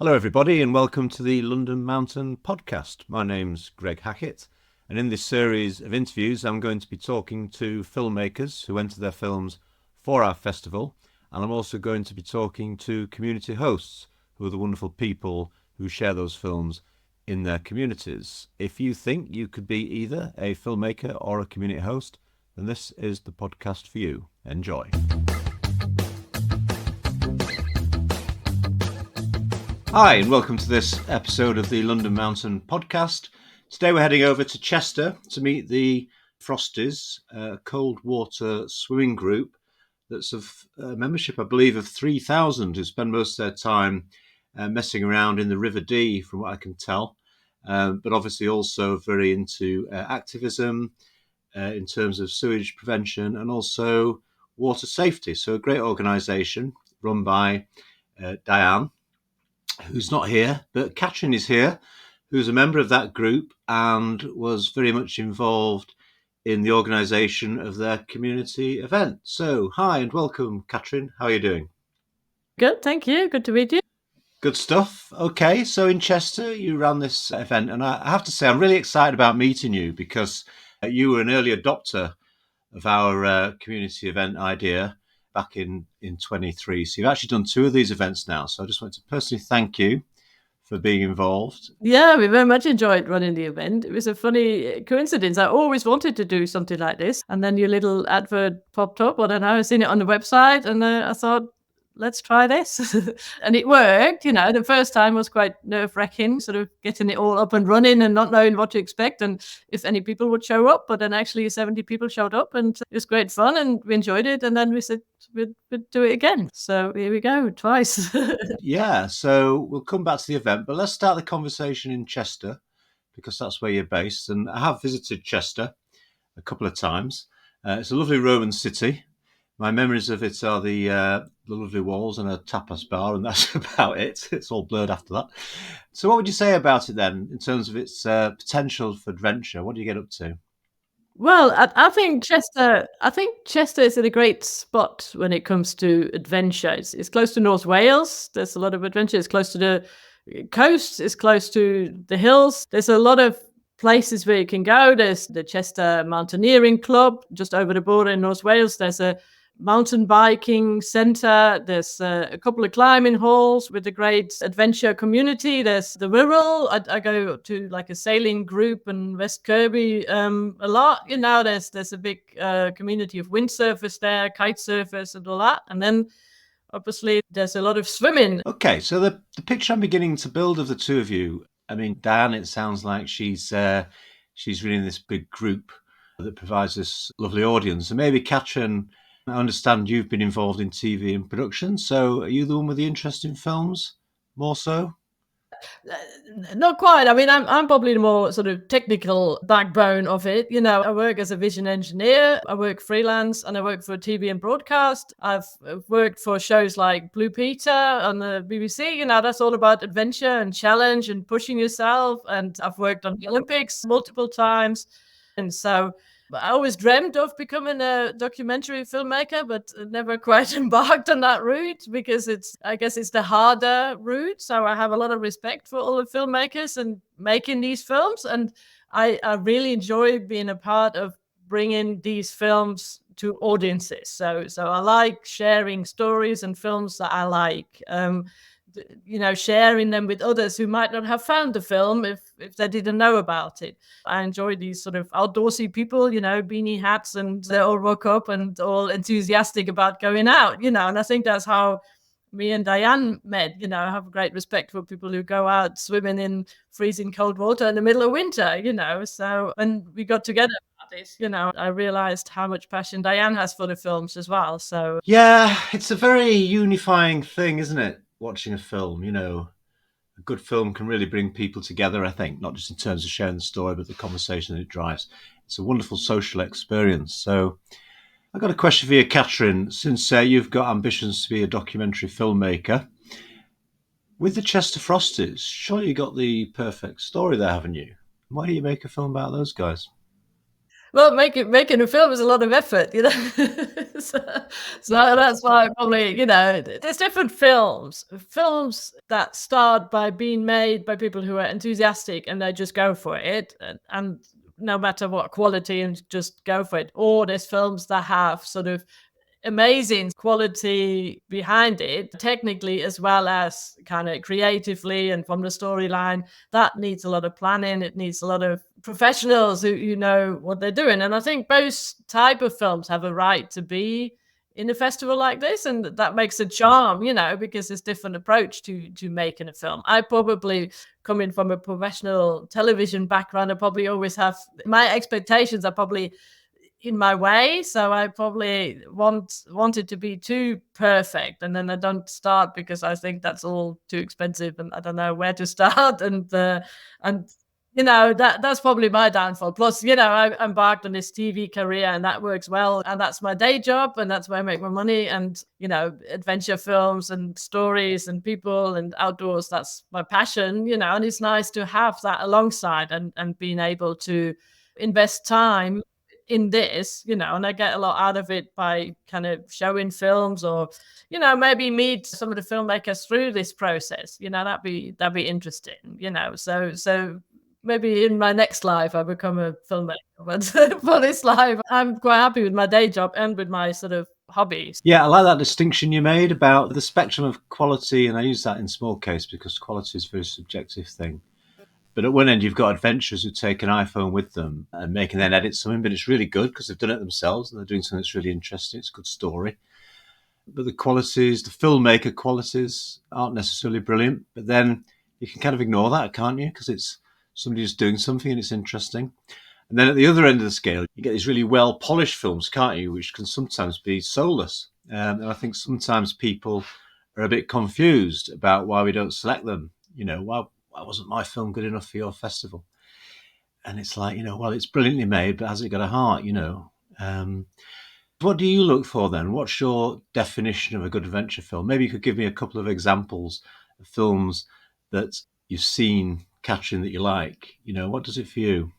Hello, everybody, and welcome to the London Mountain Podcast. My name's Greg Hackett, and in this series of interviews, I'm going to be talking to filmmakers who enter their films for our festival, and I'm also going to be talking to community hosts, who are the wonderful people who share those films in their communities. If you think you could be either a filmmaker or a community host, then this is the podcast for you. Enjoy. Hi, and welcome to this episode of the London Mountain Podcast. Today we're heading over to Chester to meet the Frosties, a cold water swimming group that's of membership, I believe, of 3,000 who spend most of their time messing around in the River Dee, from what I can tell, but obviously also very into activism in terms of sewage prevention and also water safety. So a great organisation run by Diane, who's not here, but Katrin is here, who's a member of that group and was very much involved in the organisation of their community event. So, hi and welcome, Katrin. How are you doing? Good, thank you. Good to meet you. Good stuff. Okay, so in Chester, you ran this event, and I have to say, I'm really excited about meeting you because you were an early adopter of our community event idea back in 23. So you've actually done two of these events now. So I just want to personally thank you for being involved. Yeah, we very much enjoyed running the event. It was a funny coincidence. I always wanted to do something like this. And then your little advert popped up. I don't know, I seen it on the website and I thought, let's try this. And it worked. You know, the first time was quite nerve-wracking, sort of getting it all up and running and not knowing what to expect and if any people would show up. But then actually 70 people showed up and it was great fun and we enjoyed it. And then we said we'd do it again. So here we go, twice. Yeah, so we'll come back to the event, but let's start the conversation in Chester because that's where you're based. And I have visited Chester a couple of times. It's a lovely Roman city. My memories of it are the lovely walls and a tapas bar, and that's about it. It's all blurred after that. So what would you say about it then, in terms of its potential for adventure? What do you get up to? Well, I think Chester is in a great spot when it comes to adventure. It's close to North Wales. There's a lot of adventure. It's close to the coast. It's close to the hills. There's a lot of places where you can go. There's the Chester Mountaineering Club just over the border in North Wales. There's a mountain biking center. There's a couple of climbing halls with a great adventure community. There's the Wirral. I go to like a sailing group in West Kirby a lot. You know, there's a big community of windsurfers there, kite surfers and all that. And then obviously there's a lot of swimming. Okay, so the picture I'm beginning to build of the two of you, I mean, Diane, it sounds like she's running this big group that provides this lovely audience. And maybe Katrin, I understand you've been involved in TV and production. So are you the one with the interest in films more so? Not quite. I mean, I'm probably the more sort of technical backbone of it. You know, I work as a vision engineer, I work freelance, and I work for TV and broadcast. I've worked for shows like Blue Peter on the BBC. You know, that's all about adventure and challenge and pushing yourself. And I've worked on the Olympics multiple times. And so I always dreamt of becoming a documentary filmmaker, but never quite embarked on that route because I guess it's the harder route. So I have a lot of respect for all the filmmakers and making these films. And I really enjoy being a part of bringing these films to audiences. So I like sharing stories and films that I like. You know, sharing them with others who might not have found the film if they didn't know about it. I enjoy these sort of outdoorsy people, you know, beanie hats, and they all rock up and all enthusiastic about going out, you know, and I think that's how me and Diane met. You know, I have great respect for people who go out swimming in freezing cold water in the middle of winter, you know. So when we got together about this, you know, I realized how much passion Diane has for the films as well. So Yeah, it's a very unifying thing, isn't it? Watching a film, you know, a good film can really bring people together, I think, not just in terms of sharing the story, but the conversation that it drives. It's a wonderful social experience. So I've got a question for you, Katrin. Since you've got ambitions to be a documentary filmmaker, with the Chester Frosties, surely you got the perfect story there, haven't you? Why do you make a film about those guys? well, making a film is a lot of effort, you know. so, so that's why probably, there's different films that start by being made by people who are enthusiastic and they just go for it, and no matter what quality, and just go for it. Or there's films that have sort of amazing quality behind it, technically as well as kind of creatively and from the storyline. That needs a lot of planning. It needs a lot of professionals who know what they're doing. And I think both type of films have a right to be in a festival like this, and that makes a charm, because there's different approach to making a film. I probably, coming from a professional television background, I probably always have my expectations are probably in my way, so I probably want it to be too perfect, and then I don't start because I think that's all too expensive and I don't know where to start. And that's probably my downfall. Plus, I embarked on this TV career and that works well, and that's my day job and that's where I make my money. And adventure films and stories and people and outdoors, that's my passion. And it's nice to have that alongside, and being able to invest time in this, and I get a lot out of it by kind of showing films, or maybe meet some of the filmmakers through this process. That'd be interesting. So maybe in my next life I become a filmmaker, but for this life I'm quite happy with my day job and with my sort of hobbies. Yeah, I like that distinction you made about the spectrum of quality, and I use that in small case because quality is a very subjective thing. But at one end, you've got adventurers who take an iPhone with them and make and then edit something, but it's really good because they've done it themselves and they're doing something that's really interesting. It's a good story. But the qualities, the filmmaker qualities, aren't necessarily brilliant. But then you can kind of ignore that, can't you? Because it's somebody who's doing something and it's interesting. And then at the other end of the scale, you get these really well-polished films, can't you, which can sometimes be soulless. And I think sometimes people are a bit confused about why we don't select them. Why wasn't my film good enough for your festival? And it's like, well, it's brilliantly made, but has it got a heart, What do you look for then? What's your definition of a good adventure film? Maybe you could give me a couple of examples of films that you've seen, Katrin, that you like. What does it for you?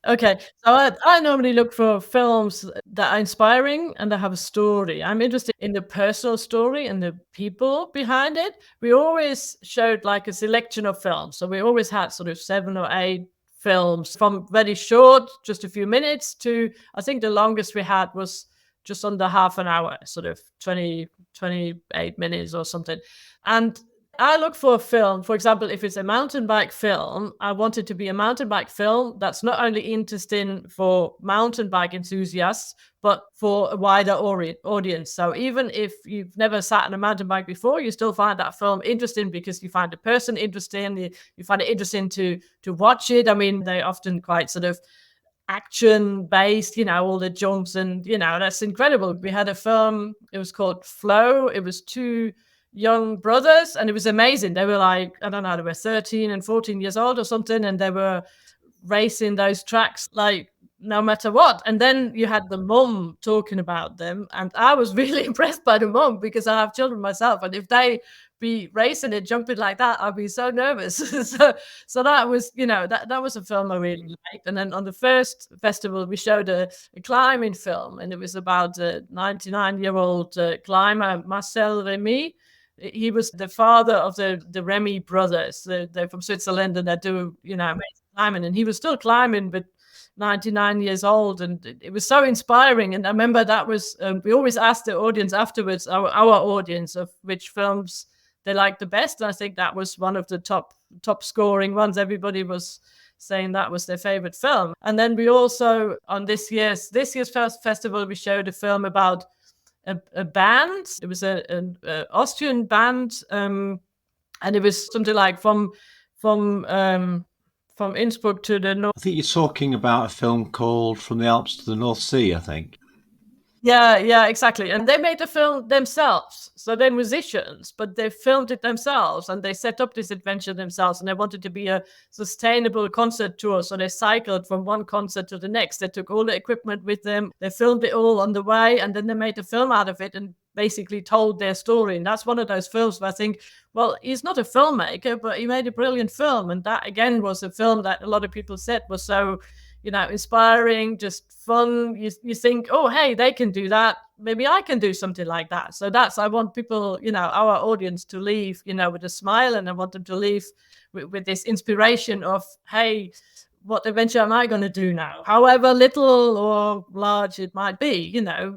Okay, so I normally look for films that are inspiring and that have a story. I'm interested in the personal story and the people behind it. We always showed like a selection of films. So we always had sort of 7 or 8 films, from very short, just a few minutes, to I think the longest we had was just under half an hour, sort of 28 minutes or something. And I look for a film, for example, if it's a mountain bike film, I want it to be a mountain bike film that's not only interesting for mountain bike enthusiasts, but for a wider audience. So even if you've never sat on a mountain bike before, you still find that film interesting because you find the person interesting, you find it interesting to watch it. I mean, they're often quite sort of action based, all the jumps, and that's incredible. We had a film, it was called Flow. It was 2 young brothers, and it was amazing. They were like, I don't know, they were 13 and 14 years old or something, and they were racing those tracks like no matter what. And then you had the mum talking about them, and I was really impressed by the mum because I have children myself, and if they be racing and jumping like that, I'd be so nervous. so that was, that was a film I really liked. And then on the first festival we showed a climbing film, and it was about a 99-year-old climber, Marcel Remy. He was the father of the Remy brothers. They're from Switzerland, and they do, amazing climbing. And he was still climbing, but 99 years old, and it was so inspiring. And I remember that was we always asked the audience afterwards, our audience, of which films they liked the best. And I think that was one of the top scoring ones. Everybody was saying that was their favorite film. And then we also, on this year's first festival, we showed a film about a band. It was an Austrian band, and it was something like from Innsbruck to the north. I think you're talking about a film called From the Alps to the North Sea, I think. Yeah, exactly. And they made the film themselves. So they're musicians, but they filmed it themselves, and they set up this adventure themselves, and they wanted to be a sustainable concert tour. So they cycled from one concert to the next. They took all the equipment with them. They filmed it all on the way, and then they made a film out of it and basically told their story. And that's one of those films where I think, well, he's not a filmmaker, but he made a brilliant film. And that, again, was a film that a lot of people said was so inspiring, just fun. You think, oh, hey, they can do that. Maybe I can do something like that. So I want people, our audience to leave, with a smile, and I want them to leave with this inspiration of, hey, what adventure am I going to do now? However little or large it might be,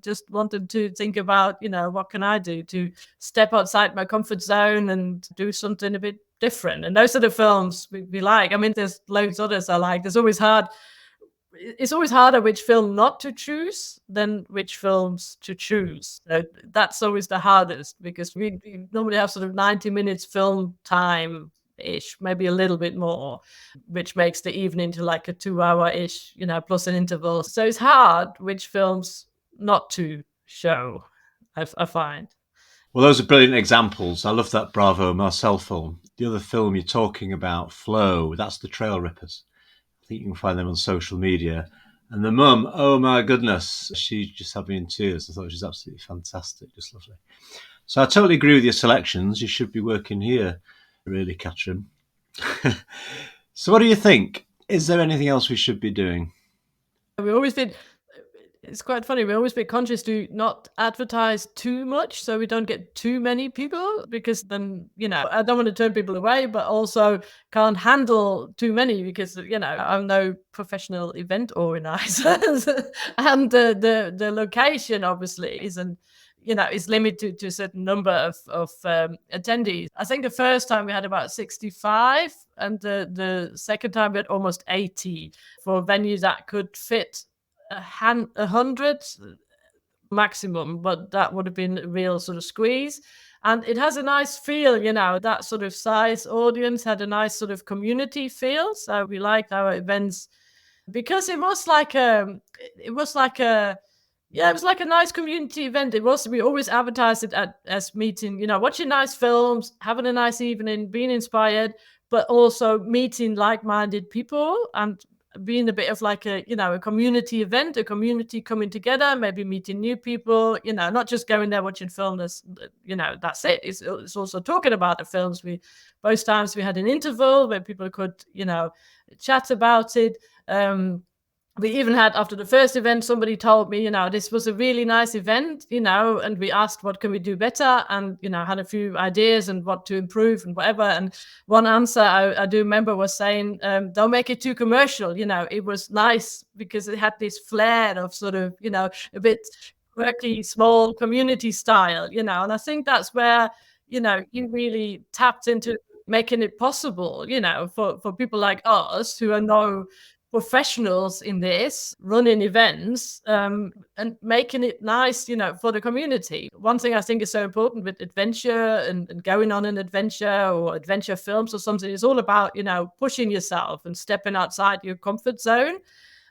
just want them to think about, what can I do to step outside my comfort zone and do something a bit different. And those are the films we like. I mean, there's loads others I like. It's always harder which film not to choose than which films to choose. So that's always the hardest, because we normally have sort of 90 minutes film time ish, maybe a little bit more, which makes the evening to like a 2-hour ish, plus an interval. So it's hard which films not to show, I find. Well, those are brilliant examples. I love that Bravo Marcel film. The other film you're talking about, Flow, that's The Trail Rippers. I think you can find them on social media. And the mum, oh my goodness, she just had me in tears. I thought she was absolutely fantastic, just lovely. So I totally agree with your selections. You should be working here, really, Katrin. So what do you think? Is there anything else we should be doing? It's quite funny. We always be conscious to not advertise too much so we don't get too many people, because then, I don't want to turn people away, but also can't handle too many because, I'm no professional event organizer. And the location obviously isn't, is limited to a certain number of attendees. I think the first time we had about 65, and the second time we had almost 80 for venues that could fit 100 maximum, but that would have been a real sort of squeeze. And it has a nice feel, that sort of size audience had a nice sort of community feel. So we liked our events because it was like a nice community event. We always advertised it as meeting, watching nice films, having a nice evening, being inspired, but also meeting like-minded people and being a bit of like a community event, a community coming together, maybe meeting new people, not just going there watching films, that's it. It's also talking about the films. Both times we had an interval where people could, chat about it. We even had, after the first event, somebody told me, this was a really nice event, and we asked, what can we do better? And, had a few ideas and what to improve and whatever. And one answer I do remember was saying, don't make it too commercial. It was nice because it had this flair of sort of, a bit quirky, small community style, and I think that's where, you really tapped into making it possible, for people like us who are no professionals in this, running events, and making it nice, for the community. One thing I think is so important with adventure and going on an adventure or adventure films or something is all about, pushing yourself and stepping outside your comfort zone.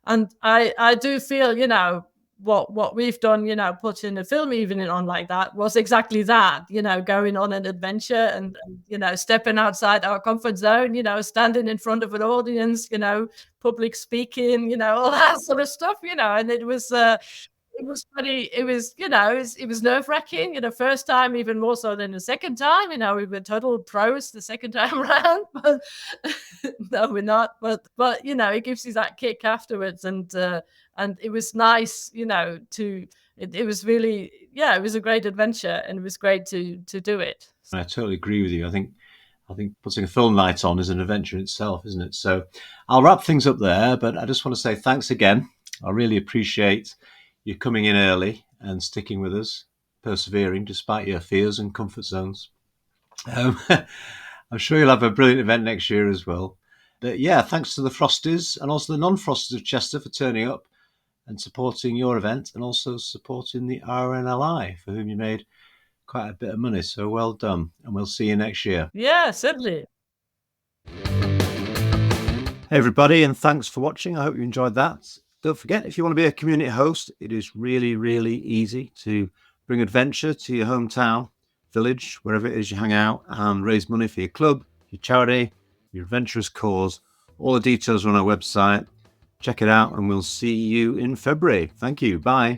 And I do feel, what we've done, putting a film evening on like that was exactly that, going on an adventure and stepping outside our comfort zone, standing in front of an audience, public speaking, all that sort of stuff, and it was funny. It was nerve-wracking, first time, even more so than the second time. We were total pros the second time around, but no, we're not. But it gives you that kick afterwards, and it was nice, it was really, it was a great adventure, and it was great to do it. I totally agree with you. I think putting a film night on is an adventure in itself, isn't it? So I'll wrap things up there, but I just want to say thanks again. I really appreciate you coming in early and sticking with us, persevering despite your fears and comfort zones. I'm sure you'll have a brilliant event next year as well. But yeah, thanks to the Frosties and also the non-Frosties of Chester for turning up and supporting your event, and also supporting the RNLI, for whom you made quite a bit of money. So well done, and we'll see you next year. Yeah, certainly. Hey everybody, and thanks for watching. I hope you enjoyed that. Don't forget, if you want to be a community host, it is really, really easy to bring adventure to your hometown, village, wherever it is you hang out, and raise money for your club, your charity, your adventurous cause. All the details are on our website. Check it out, and we'll see you in February. Thank you. Bye.